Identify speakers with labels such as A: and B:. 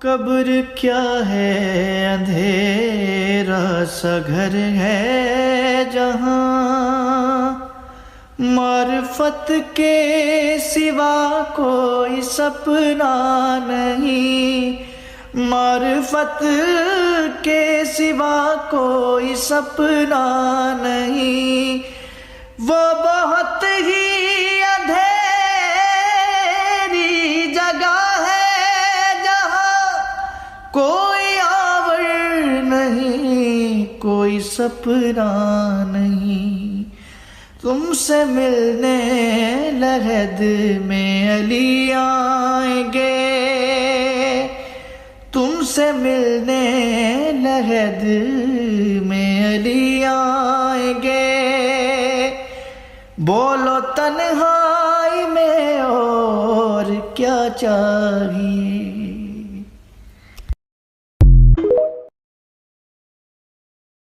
A: कब्र क्या है, अंधेरा सा घर है जहाँ मार्फत के सिवा कोई सपना नहीं, मार्फत के सिवा कोई सपना नहीं। वो बहुत ही अंधेरी जगह है जहाँ कोई आवर नहीं, कोई सपना नहीं। तुमसे मिलने लहद में अली आएंगे, तुमसे मिलने लहद में अली आएंगे। बोलो तन्हाई में और क्या चाहिए।